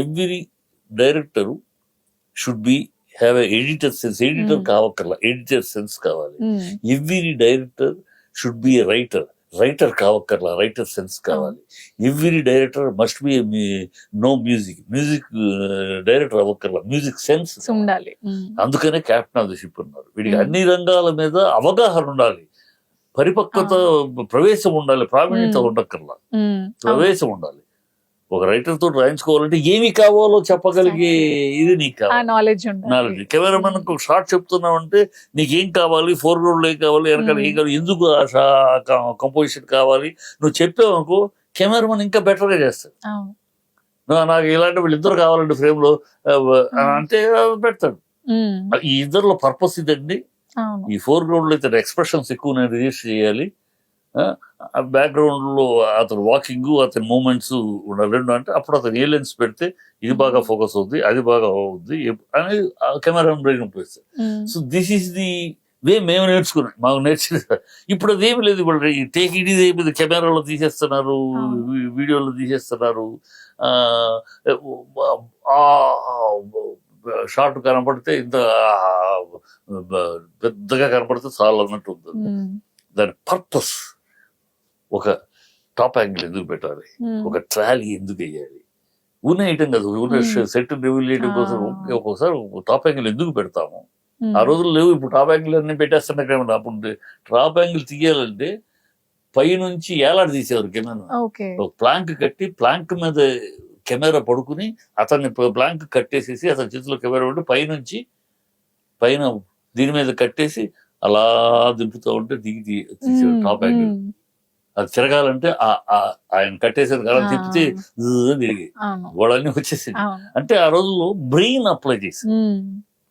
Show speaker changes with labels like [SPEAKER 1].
[SPEAKER 1] Every director should be have editor sense. Editor కావక్కర్లా, editor sense కావాలి. Every director should be a writer కావక్కర్లా, writer sense కావాలి. Every director must be no music director అవ్వక్కర్లా, music sense ఉండాలి. అందుకనే captain of the ship ఉన్నారు. వీడికి అన్ని రంగాల మీద అవగాహన ఉండాలి, పరిపక్వత, ప్రవేశం ఉండాలి, ప్రావీణ్యత ఉండక్కర్లా, ప్రవేశం ఉండాలి. ఒక రైటర్ తోటి రాయించుకోవాలంటే ఏమి కావాలో చెప్పగలిగే ఇది నీకు కావాలి, నాలెడ్జ్. కెమెరామెన్ ఒక షార్ట్ చెప్తున్నావు అంటే నీకేం కావాలి, ఫోర్ గ్రౌండ్ లో ఏం కావాలి, వెనకాల ఏం కావాలి, ఎందుకు కంపోజిషన్ కావాలి, నువ్వు చెప్పావు అనుకో కెమెరామెన్ ఇంకా బెటర్ గా చేస్తాడు. నాకు ఇలాంటి వీళ్ళిద్దరు కావాలంటే ఫ్రేమ్ లో అంటే పెడతాడు. ఈ ఇద్దరులో పర్పస్ ఇదండి. ఈ ఫోర్ గ్రౌండ్ లో అయితే ఎక్స్ప్రెషన్స్ ఎక్కువ నేను రిజిస్టర్ చేయాలి, బ్యాక్గ్రౌండ్ లో అతను వాకింగ్, అతని మూమెంట్స్ ఉండాలి రెండు. అంటే అప్పుడు అతను ఏ లెన్స్ పెడితే ఇది బాగా ఫోకస్ అవుద్ది, అది బాగా అవుద్ది అనేది కెమెరా బ్రెయిన్ ఉపయోగిస్తారు. So this is the way మేము నేర్చుకున్నాం, మాకు నేర్చుకునే. ఇప్పుడు అదేమి లేదు, ఇప్పుడు టేక్ ఇట్ ఈజ్ అయిపోయింది, కెమెరాలో తీసేస్తున్నారు, వీడియోలో తీసేస్తున్నారు. షార్ట్ కనపడితే ఇంత పెద్దగా కనపడితే చాలు అన్నట్టు ఉంటుంది. దాని పర్పస్, ఒక టాప్ యాంగిల్ ఎందుకు పెట్టాలి, ఒక ట్రాలీ ఎందుకు వేయాలి, ఉన్న ఐటమ్ కదా, ఉన్న సెట్ రివీల్ చేయడం కోసం ఒక్కొక్కసారి టాప్ యాంగిల్ ఎందుకు పెడతాము. ఆ రోజులు లేవు, ఇప్పుడు టాప్ యాంగిల్ అన్ని పెట్టేస్తున్నా. అప్పుడు టాప్ యాంగిల్ తీయాలంటే పైనుంచి ఏలాడు తీసేవారు కెమెరా. ఒక ప్లాంక్ కట్టి, ప్లాంక్ మీద కెమెరా పడుకుని అతన్ని ప్లాంక్ కట్టేసేసి అతని చేతిలో కెమెరా ఉంటే పైన దీని మీద కట్టేసి అలా దింపుతూ ఉంటే దిగి తీసేవారు టాప్ యాంగిల్. అది తిరగాలంటే ఆయన కట్టేసేది కదా, తిప్పితే తిరిగి గోడన్నీ వచ్చేసి. అంటే ఆ రోజుల్లో బ్రెయిన్ అప్లై చేసి